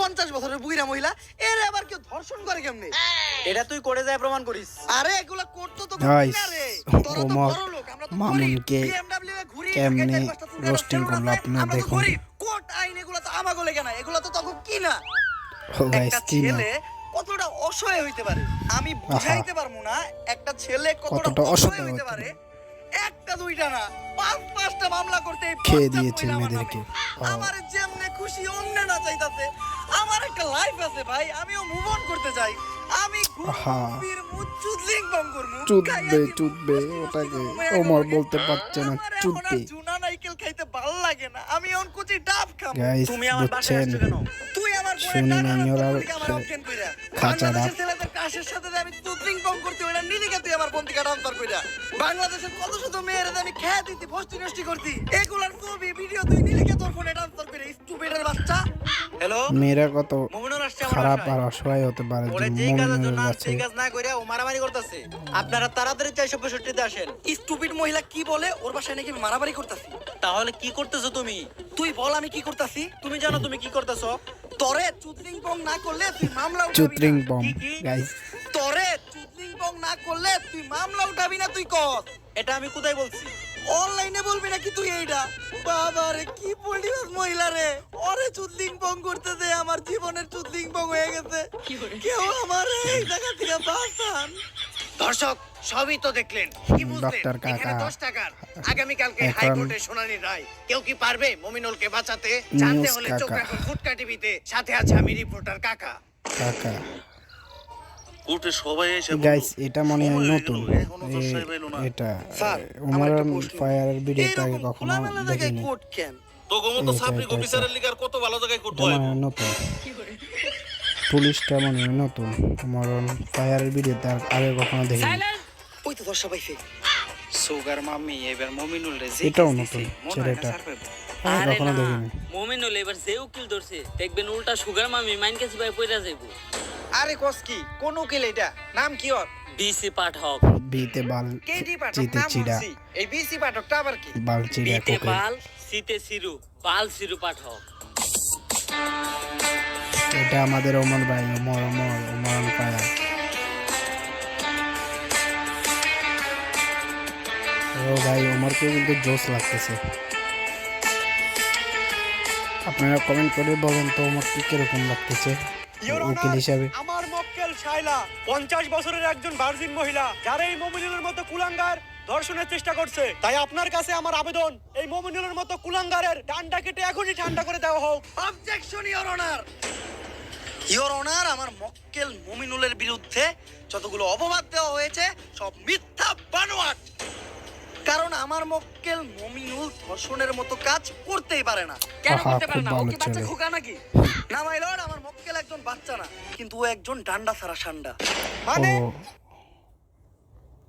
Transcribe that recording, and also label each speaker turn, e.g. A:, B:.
A: 50 বছরের বুইরা মহিলা এর আবার কেউ ধর্ষণ করে কেমনে?
B: এটা তুই করে যায় প্রমাণ করিস।
A: আরে এগুলা করতে তো
C: Guys,
A: না রে। তোরা তো
C: ওমর
A: বড় লোক, আমরা তো
C: মামুনকে
A: BMW এ ঘুরি,
C: কেমনে
A: ঢাকায় 4-5টা চুলকানো
C: roasting
A: সেলুন
C: করলো
A: আছে,
C: আপনারা
A: আমরা তো
C: দেখুন।
A: গরিব। কোর্ট আইন এগুলা তো আমাগো লেগে না, এগুলা তো তখন কি না?
C: ও গাইস
A: একটা
C: কি না
A: ছেলে কতটা অসহায় হইতে পারে আমি বুঝাইতে পারবো না। একটা ছেলে
C: কতটা
A: কতটা অসহায়
C: অসহায়
A: হইতে
C: হতে
A: পারে। একটা দুইটা না, 5-5টা মামলা করতে এই
C: খেয়ে
A: বাচ্চা
C: দিয়েছে
A: মহিলা আমার
C: মেয়েদেরকে।
A: নামে। আমার যেমনে খুশি অন্য না চাইতাছে। আমার একটা লাইফ আছে ভাই, আমিও মুভ অন করতে চাই। আমি
C: আহা।
A: গুরুবীর মুচুদলিং বং করমু।
C: চুদবে ওটাকে ওমর বলতে পারছে না, চুদবে।
A: জুনা নাইকেল খাইতে ভালো লাগে না, আমি অন কুচি ডাব খাবো।
C: গাইস
B: তুমি আমার বাসায়
C: বুঝছেন
B: আসছো কেন?
A: তুই আমার
C: শুনি নাই ওরা খাঁচা ডাব।
A: বাংলাদেশের ছেলেদের কাশের সাথে যে আমি চুদলিং বং করতে ওটা নিদিকে তুই আমার বন্ধু কাটা অন্তর কইরা। বাংলাদেশের কত শত মেয়েরা আমি খেয়ে দিতি, ফষ্টি নষ্টি করতি, এগুলার ছবি ভিডিও তুই নিদিকে তোর ফোনে ট্রান্সফার করে স্টুপিডের বাচ্চা।
B: হ্যালো,
C: মেয়েরা কত
B: মুমিনুল আসছে আমার
C: খারাপ
B: বাসায়।
C: আর অসহায় হতে পারে
B: ওরে
C: যে
B: যেই কাজের
C: মমিনুলের
B: জন্য
C: কাছে
B: সেই কাজ না কইরা ও মারামারি করতেছে। আপনারা তাড়াতাড়ি 465 আসেন।
A: স্টুপিড মহিলা কি বলে ওর বাসায় নাকি আমি মারামারি করতাছি?
B: তাহলে কি করতেছো তুমি?
A: তুই বল আমি কি করতাছি?
B: তুমি জানো তুমি কি করতেছো?
A: তরে চুদলিং বং না করলে তুই মামলা উঠাবি
C: চুত্রিং
A: না।
C: বম
B: কি?
C: গাইস
A: তরে চুদলিং বং না করলে তুই মামলা উঠাবি না, তুই কর।
B: এটা আমি কোথায় বলছি?
A: অনলাইনে বলবি নাকি তুই এইটা? বাবা রে কি পড়িস মহিলা রে, ওরে চুদলিং বং করতে দে, আমার জীবনের চুদলিং বং হয়ে গেছে। কেউ আমার এই জায়গা থেকে বাঁচান। দর্শক সবই তো দেখলেন, কি বুঝলেন?
C: ডক্টর কাকা।
A: এখানে 10 টাকার আগামী কালকে
C: এখন-
A: হাইকোর্টে শুনানি রায়। কেউ কি পারবে মমিনুলকে বাঁচাতে?
C: নিউজ
A: জানতে হলে চোখ
C: কাকা।
A: রাখুন ফুটকা টিভিতে, সাথে আছে আমি রিপোর্টার কাকা।
C: কাকা
D: কোর্টে সবাই এসে
C: গাইস এটা মনে হয়
D: সময় হয়ে
C: নতুন
D: গেল, এখনো তো সাহেব এলো না।
C: এটা
A: স্যার, আমার
C: উমরান
A: একটা প্রশ্ন।
C: ফায়ার ভিডিওটা আগে
A: এরকম
C: কখনো
A: খোলামেলা জায়গায়
C: দেখিনি
A: কোর্ট কেন?
D: তো গোমতো
C: এটা,
D: সাবরিক
C: এটা,
D: অফিসারের লিগার কত ভালো জায়গায় কোর্ট
C: এটা
D: হয়
C: মনে হয় নতুন পুলিশটা মনে হয় নতুন উমরান ফায়ার ভিডিওতে আগে কখনো দেখিনি
A: ওই তো দর্শা পাইছে।
B: সুগার মাম্মি এবার মুমিনুল রে
C: এটাও নতুন ছেলেটা আমি কখনো দেখিনি
E: মোমিনুল এবার যে উকিল ধরছে দেখবেন উল্টা সুগার মামি মাইন কাছে ভাই পয়রা যাইব।
B: আরে কস কি কোন উকিল এটা? নাম কি ওর?
E: বিসি পাঠক,
C: বিতে বাল
B: কেডি পাঠক
C: চিতে
B: নাম
C: চিড়া
B: বলছি। এই বিসি পাঠকটা আবার কি?
C: বাল চিড়া
E: বিতে
C: কোকে
E: বাল সিতে সিরু বাল সিরু পাঠক।
C: এটা আমাদের ওমর ভাই ওমরান ফায়ার ও ভাই ওমরকে কিন্তু জোশ লাগতেছে আপনারা কমেন্ট করে বলেন তো ওমর কি কিরকম লাগতেছে উকিল হিসাবে
F: আমার মক্কেল শাইলা 50 বছরের একজন ভার্জিন মহিলা, যারা এই মুমিনুলের মতো কুলাঙ্গার ধর্ষণের চেষ্টা করছে। তাই আপনার কাছে আমার আবেদন, এই মুমিনুলের মতো কুলাঙ্গারের ডান্ডা কেটে এখনই ঠান্ডা করে দেওয়া হোক।
A: Objection your honour. Your honour, আমার মক্কেল মুমিনুলের বিরুদ্ধে যতগুলো অপবাদ দেওয়া হয়েছে সব মিথ্যা বানোয়াট। কারণ আমার মক্কেল মুমিনুল ধর্ষণের মতো কাজ করতেই পারে না। কেন
C: আহা,
A: করতে পারে
C: খুব
A: না? ও
C: ভালো
A: কি বাচ্চা
C: ছেলে।
A: খোকা নাকি? না মাই লর্ড, আমার মক্কেল একজন বাচ্চা না, কিন্তু ও একজন ডান্ডা ছাড়া সান্ডা।
F: মানে
C: ও